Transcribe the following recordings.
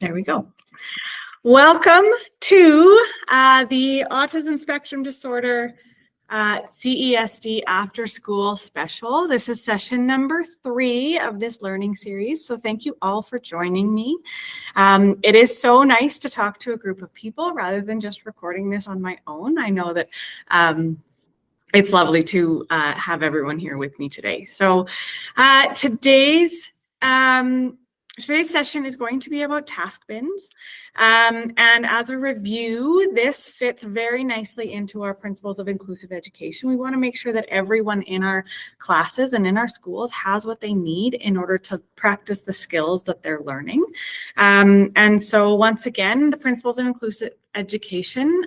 There we go. Welcome to the Autism Spectrum Disorder CESD After School Special. This is session number 3 of this learning series, so thank you all for joining me. It is so nice to talk to a group of people rather than just recording this on my own. I know that it's lovely to have everyone here with me today. So today's session is going to be about task bins. And as a review, this fits very nicely into our principles of inclusive education. We want to make sure that everyone in our classes and in our schools has what they need in order to practice the skills that they're learning. And so once again, the principles of inclusive education,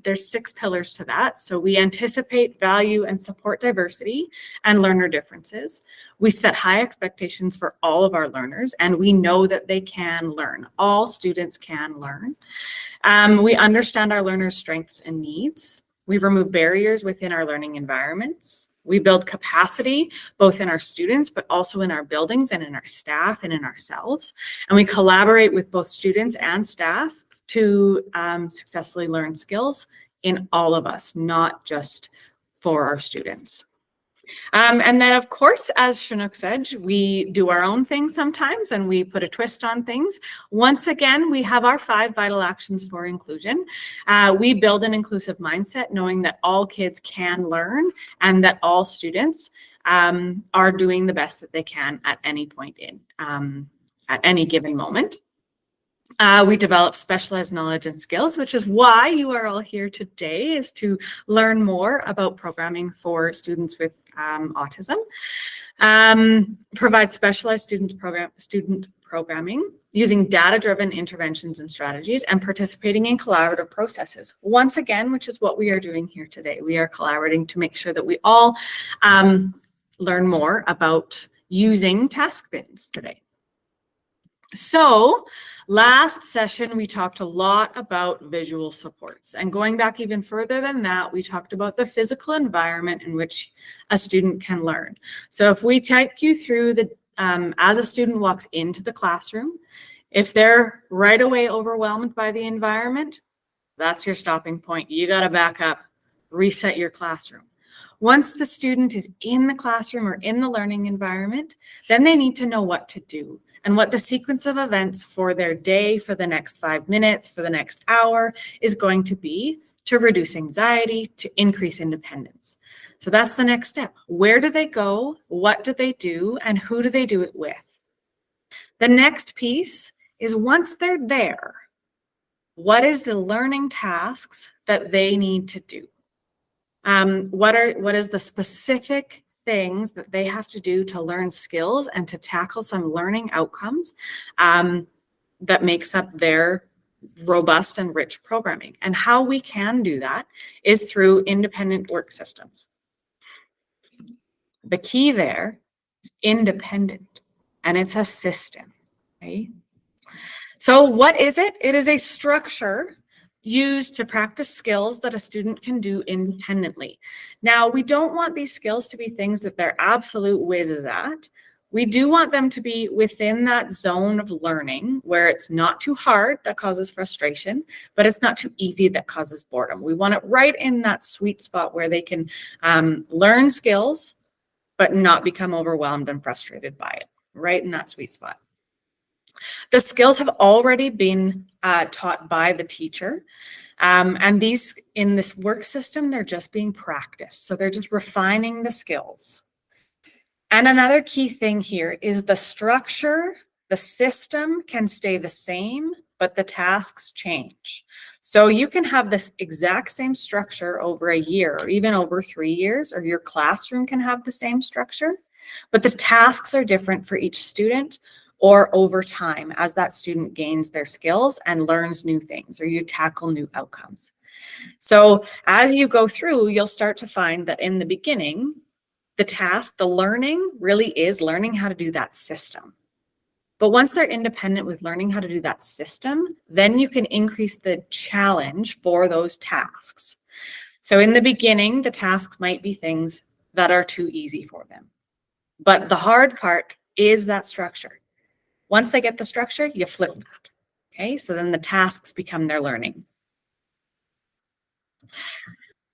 there's 6 pillars to that. So we anticipate, value, and support diversity and learner differences. We set high expectations for all of our learners, and we know that they can learn. All students can learn. We understand our learners' strengths and needs. We remove barriers within our learning environments. We build capacity both in our students, but also in our buildings and in our staff and in ourselves. And we collaborate with both students and staff to successfully learn skills in all of us, not just for our students. And then, of course, as Chinook said, we do our own thing sometimes and we put a twist on things. Once again, we have our 5 vital actions for inclusion. We build an inclusive mindset, knowing that all kids can learn and that all students are doing the best that they can at any point at any given moment. We develop specialized knowledge and skills, which is why you are all here today, is to learn more about programming for students with autism. Provide specialized student programming using data-driven interventions and strategies, and participating in collaborative processes. Once again, which is what we are doing here today. We are collaborating to make sure that we all learn more about using task bins today. So last session, we talked a lot about visual supports, and going back even further than that, we talked about the physical environment in which a student can learn. So if we take you through as a student walks into the classroom, if they're right away overwhelmed by the environment, that's your stopping point. You got to back up, reset your classroom. Once the student is in the classroom or in the learning environment, then they need to know what to do and what the sequence of events for their day, for the next 5 minutes, for the next hour is going to be to reduce anxiety, to increase independence. So that's the next step. Where do they go? What do they do? And who do they do it with? The next piece is, once they're there, what is the learning tasks that they need to do? What is the specific things that they have to do to learn skills and to tackle some learning outcomes that makes up their robust and rich programming? And how we can do that is through independent work systems. The key there is independent, and it's a system, right? So what is it? It is a structure used to practice skills that a student can do independently. Now, we don't want these skills to be things that they're absolute whizzes at. We do want them to be within that zone of learning where it's not too hard, that causes frustration, but it's not too easy, that causes boredom. We want it right in that sweet spot where they can learn skills, but not become overwhelmed and frustrated by it, right in that sweet spot. The skills have already been taught by the teacher, and these, in this work system, they're just being practiced. So they're just refining the skills. And another key thing here is the structure, the system can stay the same, but the tasks change. So you can have this exact same structure over a year or even over 3 years, or your classroom can have the same structure, but the tasks are different for each student, or over time as that student gains their skills and learns new things, or you tackle new outcomes. So as you go through, you'll start to find that in the beginning, the task, the learning really is learning how to do that system. But once they're independent with learning how to do that system, then you can increase the challenge for those tasks. So in the beginning, the tasks might be things that are too easy for them. But the hard part is that structure. Once they get the structure, you flip that. Okay, so then the tasks become their learning.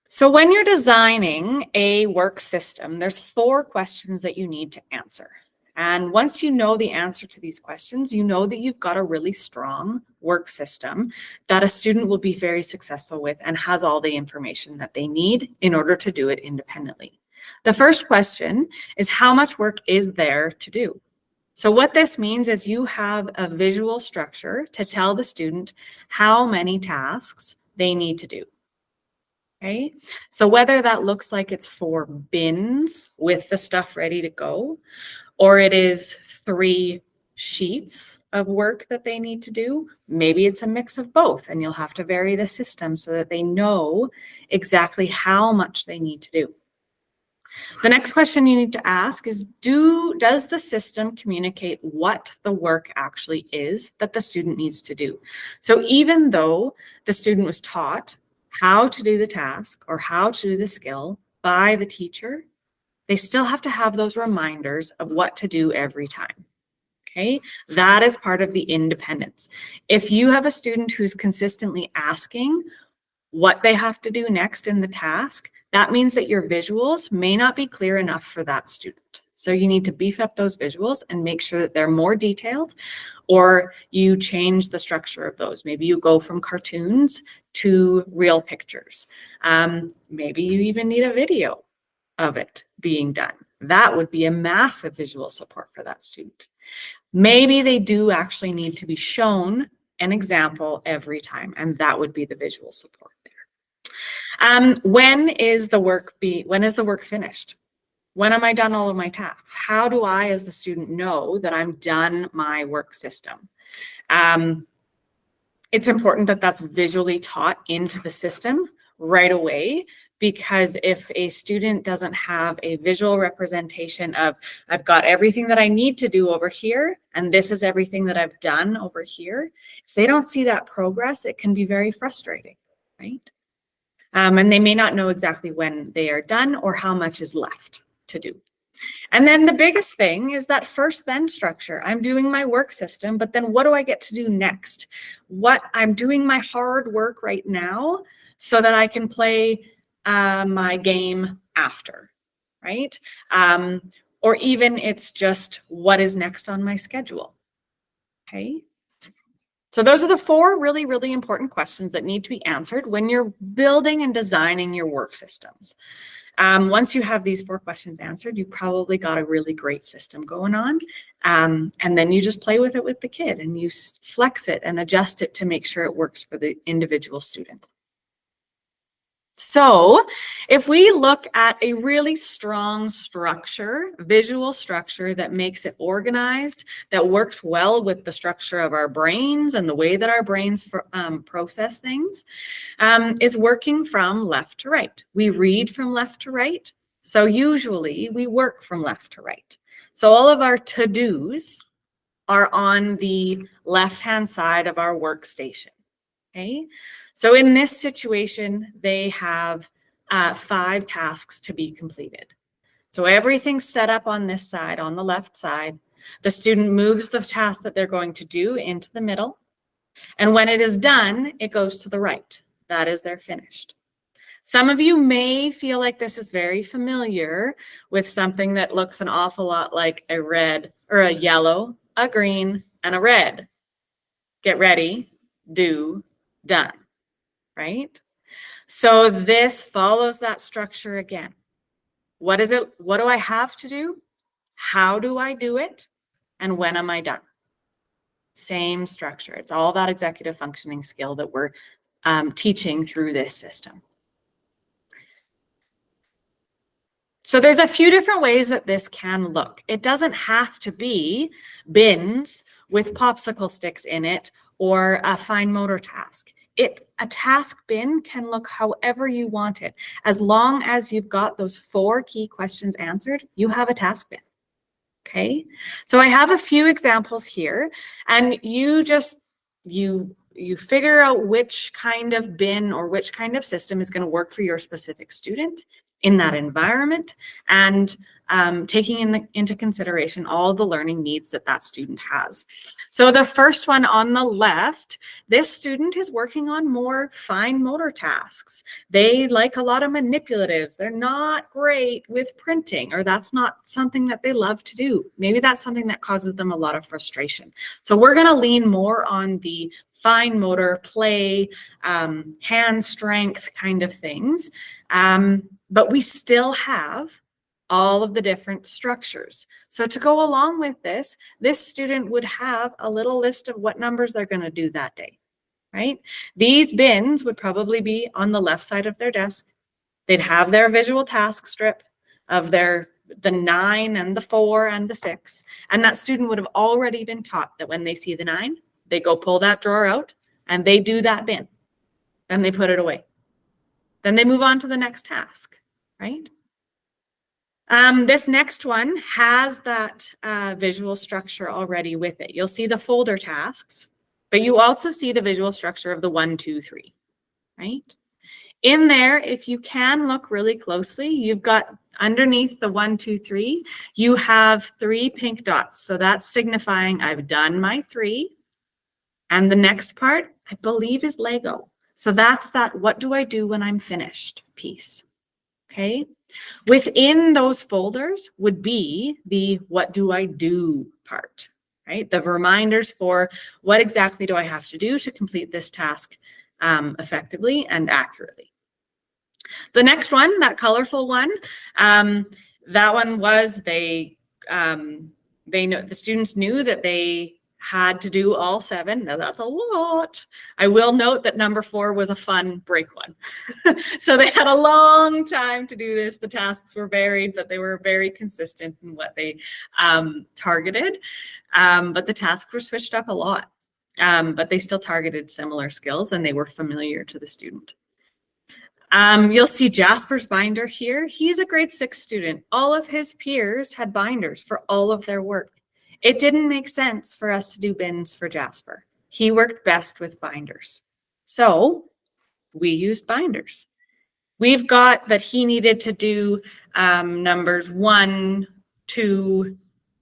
So when you're designing a work system, there's 4 questions that you need to answer. And once you know the answer to these questions, you know that you've got a really strong work system that a student will be very successful with and has all the information that they need in order to do it independently. The first question is, how much work is there to do? So what this means is you have a visual structure to tell the student how many tasks they need to do. Okay, so whether that looks like it's 4 bins with the stuff ready to go, or it is 3 sheets of work that they need to do, maybe it's a mix of both, and you'll have to vary the system so that they know exactly how much they need to do. The next question you need to ask is, does the system communicate what the work actually is that the student needs to do? So even though the student was taught how to do the task or how to do the skill by the teacher, they still have to have those reminders of what to do every time. Okay, that is part of the independence. If you have a student who's consistently asking what they have to do next in the task, that means that your visuals may not be clear enough for that student. So you need to beef up those visuals and make sure that they're more detailed, or you change the structure of those. Maybe you go from cartoons to real pictures. Maybe you even need a video of it being done. That would be a massive visual support for that student. Maybe they do actually need to be shown an example every time, and that would be the visual support there. When is the work finished? When am I done all of my tasks? How do I, as the student, know that I'm done my work system? It's important that that's visually taught into the system right away, because if a student doesn't have a visual representation of, I've got everything that I need to do over here, and this is everything that I've done over here, if they don't see that progress, it can be very frustrating, right? And they may not know exactly when they are done or how much is left to do. And then the biggest thing is that first then structure. I'm doing my work system, but then what do I get to do next? I'm doing my hard work right now so that I can play my game after, right? Or even it's just what is next on my schedule, okay? So those are the 4 really, really important questions that need to be answered when you're building and designing your work systems. Once you have these 4 questions answered, you probably got a really great system going on. And then you just play with it with the kid and you flex it and adjust it to make sure it works for the individual student. So if we look at a really strong structure, visual structure that makes it organized, that works well with the structure of our brains and the way that our brains process things, is working from left to right. We read from left to right. So usually we work from left to right. So all of our to-dos are on the left-hand side of our workstation. Okay, so in this situation, they have 5 tasks to be completed. So everything's set up on this side, on the left side. The student moves the task that they're going to do into the middle. And when it is done, it goes to the right. That is, they're finished. Some of you may feel like this is very familiar with something that looks an awful lot like a red or a yellow, a green, and a red. Get ready, do, done, right? So this follows that structure again. What is it? What do I have to do? How do I do it? And when am I done? Same structure. It's all that executive functioning skill that we're teaching through this system. So there's a few different ways that this can look. It doesn't have to be bins with popsicle sticks in it or a fine motor task. A task bin can look however you want it. As long as you've got those 4 key questions answered, you have a task bin. Okay, so I have a few examples here, and you figure out which kind of bin or which kind of system is going to work for your specific student in that environment, and taking into consideration all the learning needs that that student has. So the first one on the left, this student is working on more fine motor tasks. They like a lot of manipulatives. They're not great with printing, or that's not something that they love to do. Maybe that's something that causes them a lot of frustration. So we're going to lean more on the fine motor, play, hand strength kind of things. But we still have all of the different structures. So to go along with this, this student would have a little list of what numbers they're going to do that day, right? These bins would probably be on the left side of their desk. They'd have their visual task strip of the 9 and the 4 and the 6. And that student would have already been taught that when they see the 9, they go pull that drawer out and they do that bin. Then they put it away. Then they move on to the next task, right? This next one has that visual structure already with it. You'll see the folder tasks, but you also see the visual structure of the 1, 2, 3, right? In there, if you can look really closely, you've got underneath the 1, 2, 3, you have 3 pink dots. So that's signifying I've done my 3. And the next part, I believe, is Lego. So that's that what do I do when I'm finished piece, okay? Within those folders would be the what do I do part, right? The reminders for what exactly do I have to do to complete this task effectively and accurately. The next one, that colorful one, that one was they know the students knew that they had to do all 7. Now that's a lot. I will note that number 4 was a fun break one. So they had a long time to do this. The tasks were varied, but they were very consistent in what they targeted. But the tasks were switched up a lot, but they still targeted similar skills and they were familiar to the student. You'll see Jasper's binder here. He's a grade 6 student. All of his peers had binders for all of their work. It didn't make sense for us to do bins for Jasper. He worked best with binders. So we used binders. We've got that he needed to do numbers 1, 2.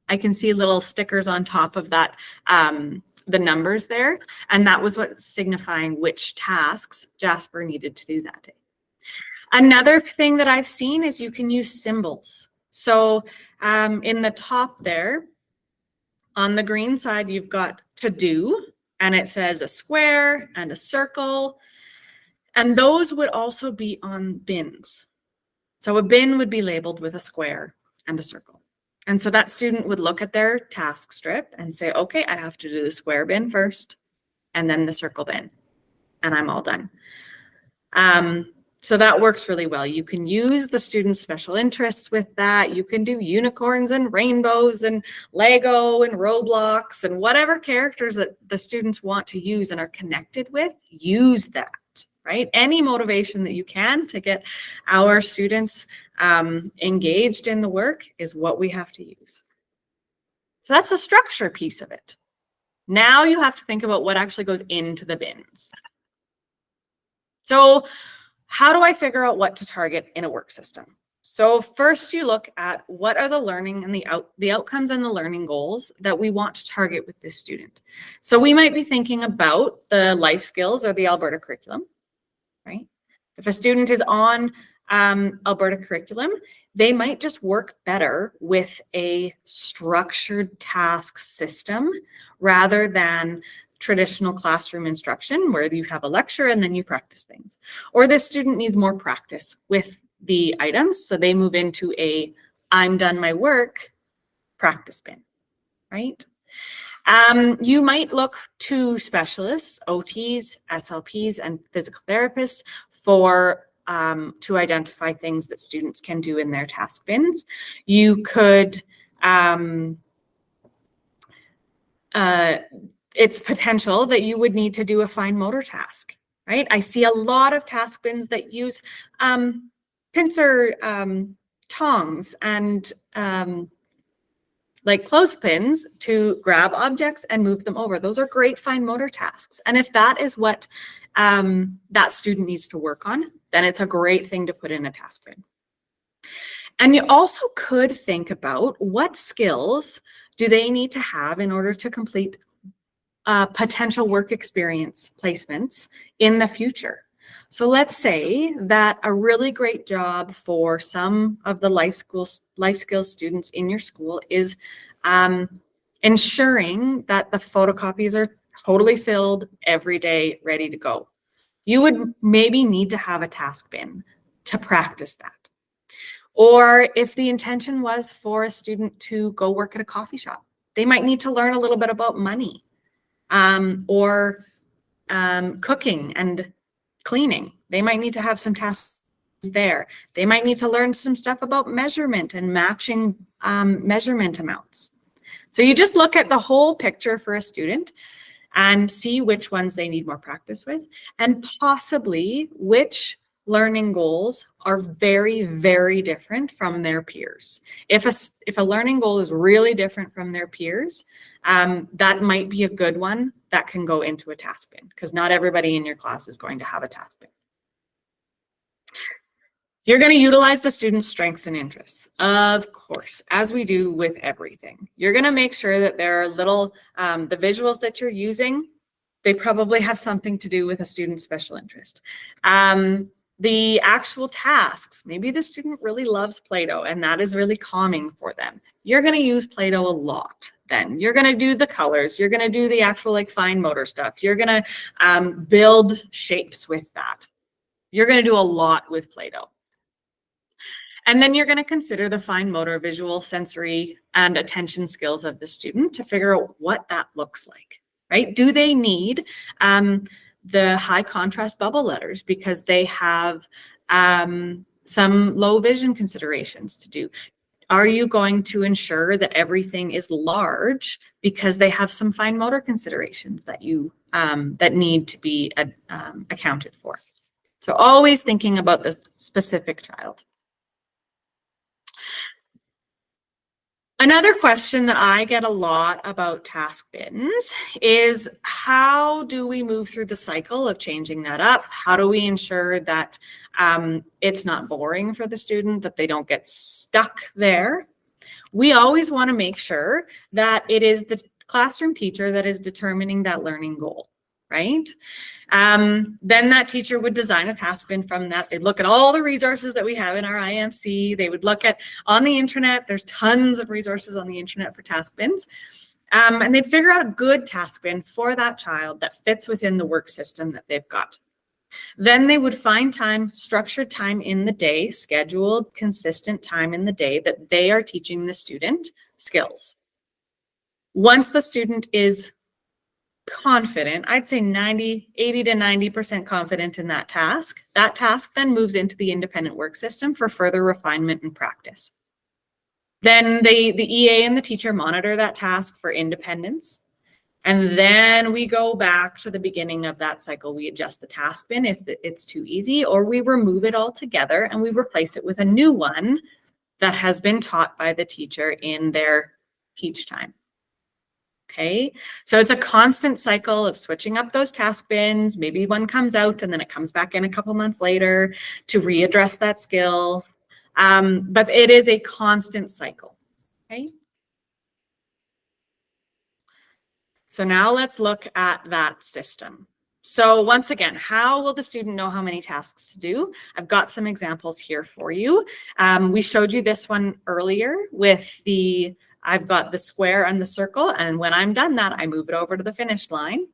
I can see little stickers on top of that, the numbers there. And that was what signifying which tasks Jasper needed to do that day. Another thing that I've seen is you can use symbols. So in the top there, on the green side, you've got to do, and it says a square and a circle. And those would also be on bins. So a bin would be labeled with a square and a circle. And so that student would look at their task strip and say, okay, I have to do the square bin first, and then the circle bin, and I'm all done. So that works really well. You can use the students' special interests with that. You can do unicorns and rainbows and Lego and Roblox and whatever characters that the students want to use and are connected with, use that, right? Any motivation that you can to get our students engaged in the work is what we have to use. So that's the structure piece of it. Now you have to think about what actually goes into the bins. So how do I figure out what to target in a work system? So first you look at what are the learning and the outcomes and the learning goals that we want to target with this student. So we might be thinking about the life skills or the Alberta curriculum, right? If a student is on Alberta curriculum, they might just work better with a structured task system rather than traditional classroom instruction where you have a lecture and then you practice things. Or this student needs more practice with the items, so they move into a I'm done my work practice bin, right? You might look to specialists, OTs, SLPs, and physical therapists for to identify things that students can do in their task bins. You could it's potential that you would need to do a fine motor task, right? I see a lot of task bins that use pincer tongs and like clothespins to grab objects and move them over. Those are great fine motor tasks. And if that is what that student needs to work on, then it's a great thing to put in a task bin. And you also could think about what skills do they need to have in order to complete potential work experience placements in the future. So let's say that a really great job for some of the life skills students in your school is ensuring that the photocopies are totally filled every day, ready to go. You would maybe need to have a task bin to practice that. Or if the intention was for a student to go work at a coffee shop, they might need to learn a little bit about money, or cooking and cleaning. They might need to have some tasks there. They might need to learn some stuff about measurement and matching measurement amounts. So you just look at the whole picture for a student and see which ones they need more practice with, and possibly which learning goals are very, very different from their peers. If a learning goal is really different from their peers, that might be a good one that can go into a task bin, because not everybody in your class is going to have a task bin. You're going to utilize the student's strengths and interests, of course, as we do with everything. You're going to make sure that there are little, the visuals that you're using, they probably have something to do with a student's special interest. The actual tasks, maybe the student really loves Play-Doh and that is really calming for them. You're going to use Play-Doh a lot then. You're going to do the colors. You're going to do the actual like fine motor stuff. You're going to build shapes with that. You're going to do a lot with Play-Doh. And then you're going to consider the fine motor, visual, sensory, and attention skills of the student to figure out what that looks like, right? Do they need the high contrast bubble letters because they have some low vision considerations to do? Are you going to ensure that everything is large because they have some fine motor considerations that you that need to be accounted for? So always thinking about the specific child. Another question that I get a lot about task bins is, how do we move through the cycle of changing that up? How do we ensure that it's not boring for the student, that they don't get stuck there? We always want to make sure that it is the classroom teacher that is determining that learning goal, right? Then that teacher would design a task bin from that. They'd look at all the resources that we have in our IMC. They would look at on the internet. There's tons of resources on the internet for task bins. And they'd figure out a good task bin for that child that fits within the work system that they've got. Then they would find time, structured time in the day, scheduled, consistent time in the day that they are teaching the student skills. Once the student is confident, I'd say 80 to 90% confident in that task then moves into the independent work system for further refinement and practice. Then the EA and the teacher monitor that task for independence. And then we go back to the beginning of that cycle. We adjust the task bin if it's too easy, or we remove it altogether and we replace it with a new one that has been taught by the teacher in their teach time. Okay, so it's a constant cycle of switching up those task bins. Maybe one comes out and then it comes back in a couple months later to readdress that skill. But it is a constant cycle, okay? So now let's look at that system. So once again, how will the student know how many tasks to do? I've got some examples here for you. We showed you this one earlier with I've got the square and the circle, and when I'm done that, I move it over to the finish line.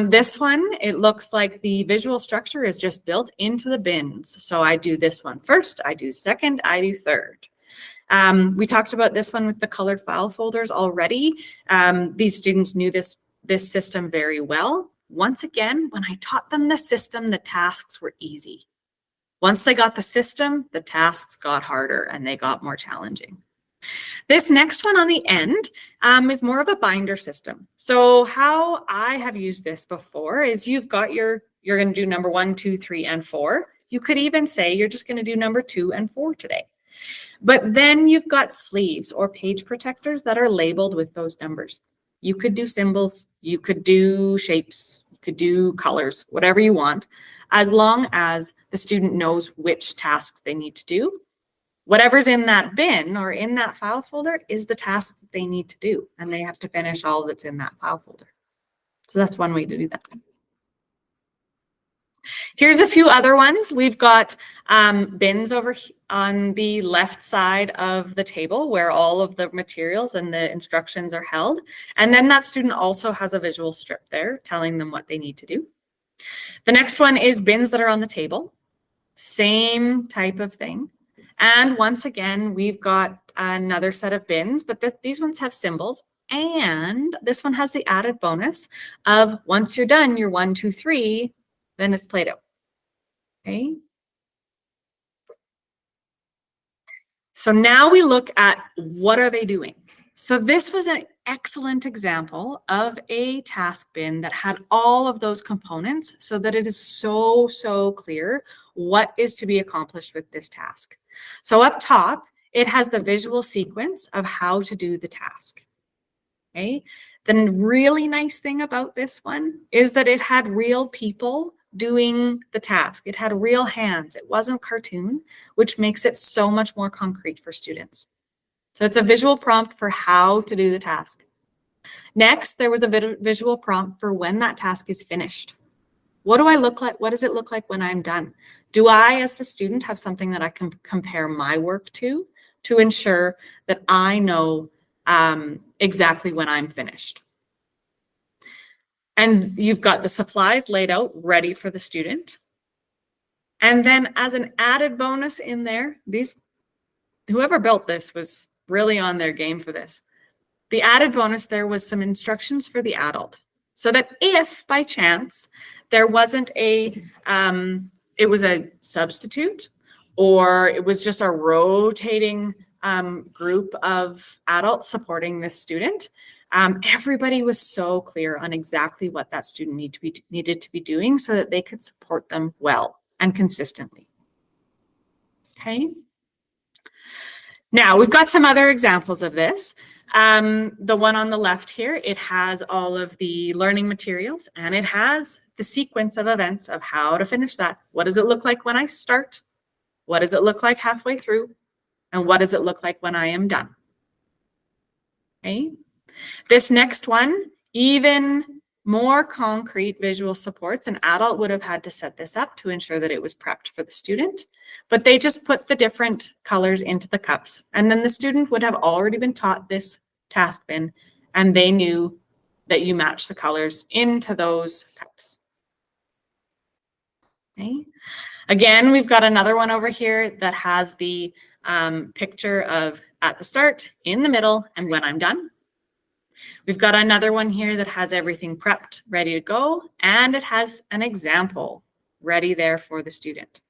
This one, it looks like the visual structure is just built into the bins. So I do this one first, I do second, I do third. We talked about this one with the colored file folders already. These students knew this system very well. Once again, when I taught them the system, the tasks were easy. Once they got the system, the tasks got harder and they got more challenging. This next one on the end is more of a binder system. So how I have used this before is you've got you're going to do number 1, 2, 3, and 4. You could even say you're just going to do number 2 and 4 today. But then you've got sleeves or page protectors that are labeled with those numbers. You could do symbols, you could do shapes, you could do colors, whatever you want, as long as the student knows which tasks they need to do. Whatever's in that bin or in that file folder is the task that they need to do, and they have to finish all that's in that file folder. So that's one way to do that. Here's a few other ones. We've got bins over on the left side of the table where all of the materials and the instructions are held. And then that student also has a visual strip there telling them what they need to do. The next one is bins that are on the table. Same type of thing. And once again, we've got another set of bins, but these ones have symbols. And this one has the added bonus of once you're done, you're 1, 2, 3, then it's played out. Okay. So now we look at what are they doing? So this was an excellent example of a task bin that had all of those components so that it is so clear what is to be accomplished with this task. So up top, it has the visual sequence of how to do the task. Okay. The really nice thing about this one is that it had real people doing the task. It had real hands. It wasn't cartoon, which makes it so much more concrete for students. So it's a visual prompt for how to do the task. Next, there was a visual prompt for when that task is finished. What do I look like? What does it look like when I'm done? Do I, as the student, have something that I can compare my work to ensure that I know exactly when I'm finished? And you've got the supplies laid out ready for the student. And then as an added bonus in there, whoever built this was really on their game for this. The added bonus there was some instructions for the adult. So that if by chance there wasn't it was a substitute or it was just a rotating group of adults supporting this student, everybody was so clear on exactly what that student needed to be doing so that they could support them well and consistently. Okay. Now we've got some other examples of this. The one on the left here, it has all of the learning materials and it has the sequence of events of how to finish that. What does it look like when I start? What does it look like halfway through? And what does it look like when I am done? Okay. This next one, even more concrete visual supports. An adult would have had to set this up to ensure that it was prepped for the student, but they just put the different colors into the cups. And then the student would have already been taught this task bin and they knew that you match the colors into those cups. Okay. Again, we've got another one over here that has the picture of at the start, in the middle, and when I'm done. We've got another one here that has everything prepped, ready to go, and it has an example ready there for the student.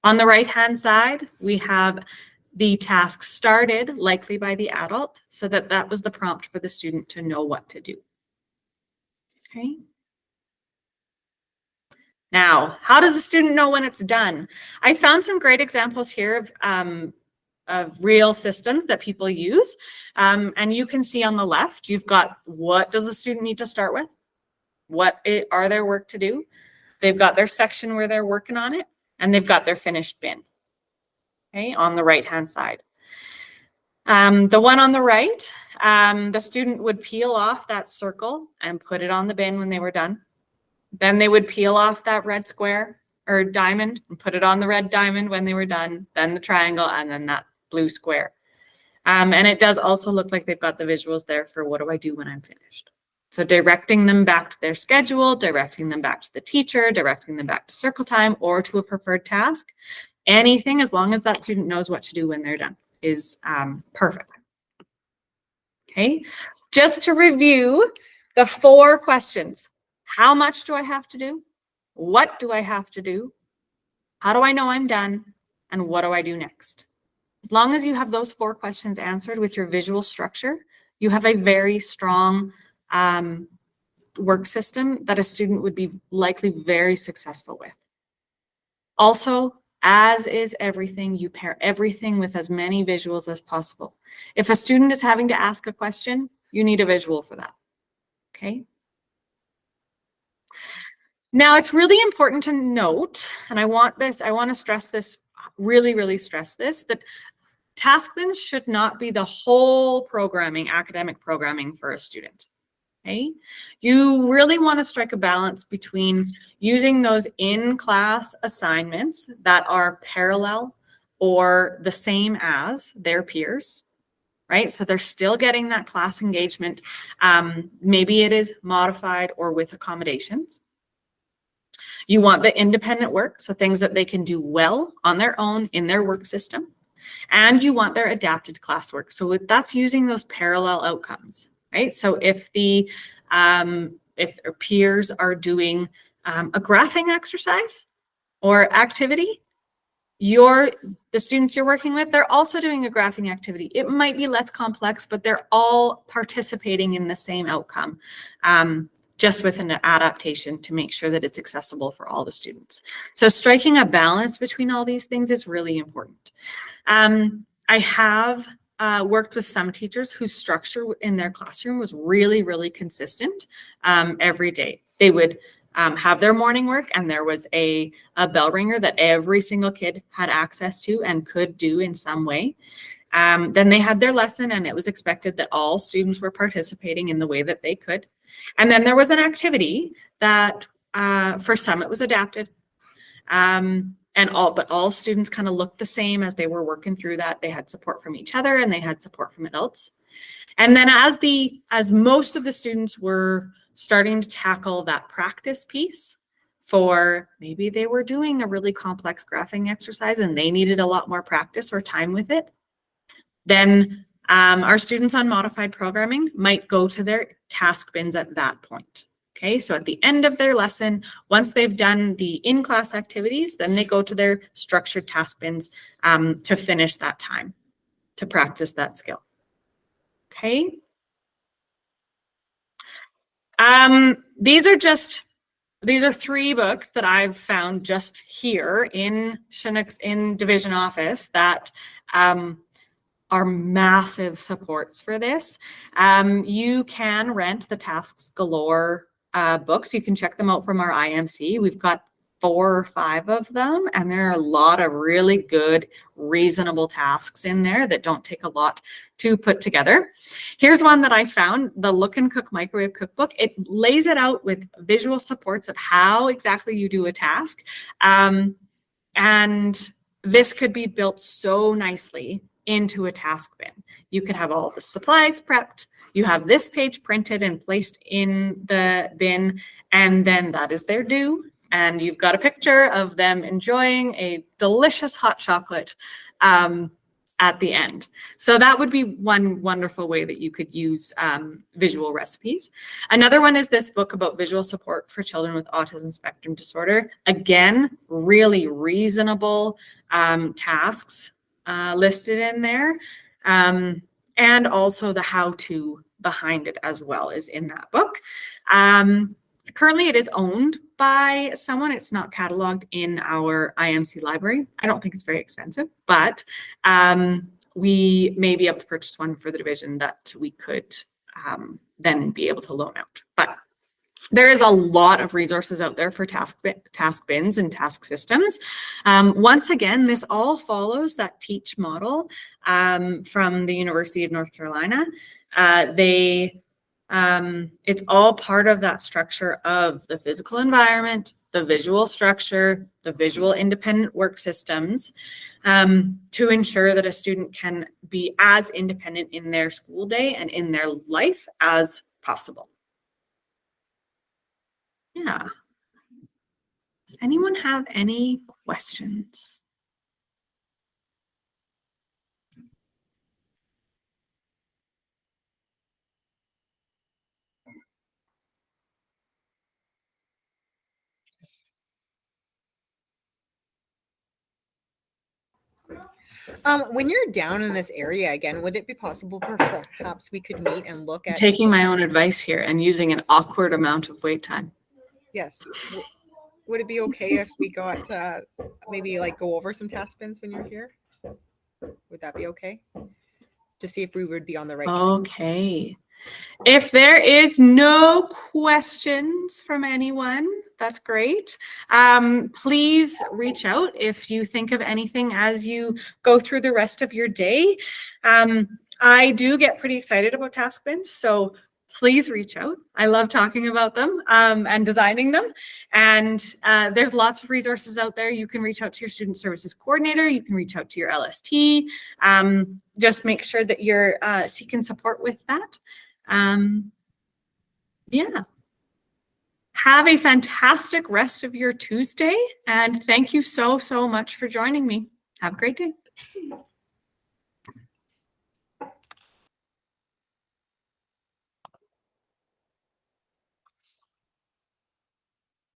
On the right-hand side, we have the task started, likely by the adult, so that was the prompt for the student to know what to do. Okay. Now, how does the student know when it's done? I found some great examples here of real systems that people use. And you can see on the left, you've got what does the student need to start with? What are their work to do? They've got their section where they're working on it, and they've got their finished bin, okay, on the right-hand side. The one on the right, the student would peel off that circle and put it on the bin when they were done. Then they would peel off that red square or diamond and put it on the red diamond when they were done, then the triangle, and then that blue square. And it does also look like they've got the visuals there for what do I do when I'm finished. So directing them back to their schedule, directing them back to the teacher, directing them back to circle time or to a preferred task. Anything as long as that student knows what to do when they're done is perfect. Okay, just to review the 4 questions. How much do I have to do? What do I have to do? How do I know I'm done? And what do I do next? As long as you have those 4 questions answered with your visual structure, you have a very strong work system that a student would be likely very successful with. Also, as is everything, you pair everything with as many visuals as possible. If a student is having to ask a question, you need a visual for that, okay? Now, it's really important to note, and I want to stress this really, really stress this, that task bins should not be the whole programming, academic programming for a student. Okay? You really want to strike a balance between using those in-class assignments that are parallel or the same as their peers, right? So they're still getting that class engagement. Maybe it is modified or with accommodations. You want the independent work, so things that they can do well on their own in their work system. And you want their adapted classwork. So that's using those parallel outcomes, right? So if their peers are doing a graphing exercise or activity, the students you're working with, they're also doing a graphing activity. It might be less complex, but they're all participating in the same outcome, just with an adaptation to make sure that it's accessible for all the students. So striking a balance between all these things is really important. I have worked with some teachers whose structure in their classroom was really, really consistent every day. They would have their morning work, and there was a bell ringer that every single kid had access to and could do in some way. Then they had their lesson, and it was expected that all students were participating in the way that they could. And then there was an activity that for some it was adapted. But all students kind of looked the same as they were working through that. They had support from each other and they had support from adults. And then as most of the students were starting to tackle that practice piece, for maybe they were doing a really complex graphing exercise and they needed a lot more practice or time with it, then our students on modified programming might go to their task bins at that point. Okay, so at the end of their lesson, once they've done the in-class activities, then they go to their structured task bins to finish that time, to practice that skill. Okay. These are 3 books that I've found just here in Chinook's in division office that are massive supports for this. You can rent the Tasks Galore books. You can check them out from our IMC. We've got 4 or 5 of them, and there are a lot of really good, reasonable tasks in there that don't take a lot to put together. Here's one that I found, the Look and Cook Microwave Cookbook. It lays it out with visual supports of how exactly you do a task. And this could be built so nicely into a task bin. You could have all the supplies prepped. You have this page printed and placed in the bin, and then that is their due. And you've got a picture of them enjoying a delicious hot chocolate at the end. So that would be one wonderful way that you could use visual recipes. Another one is this book about visual support for children with autism spectrum disorder. Again, really reasonable tasks listed in there. And also the how-to behind it as well is in that book. Currently, it is owned by someone. It's not cataloged in our IMC library. I don't think it's very expensive, but we may be able to purchase one for the division that we could then be able to loan out. But there is a lot of resources out there for task bins and task systems. Once again, this all follows that TEACH model from the University of North Carolina. It's all part of that structure of the physical environment, the visual structure, the visual independent work systems, to ensure that a student can be as independent in their school day and in their life as possible. Yeah. Does anyone have any questions? When you're down in this area again, would it be possible perhaps we could meet and look at Taking my own advice here and using an awkward amount of wait time. Yes. Would it be okay if we got maybe like go over some task bins when you're here? Would that be okay? To see if we would be on the right track. Okay. If there is no questions from anyone, That's great. Please reach out if you think of anything as you go through the rest of your day. I do get pretty excited about task bins, so please reach out. I love talking about them and designing them. And there's lots of resources out there. You can reach out to your student services coordinator. You can reach out to your LST. Just make sure that you're seeking support with that. Yeah. Have a fantastic rest of your Tuesday. And thank you so, so much for joining me. Have a great day.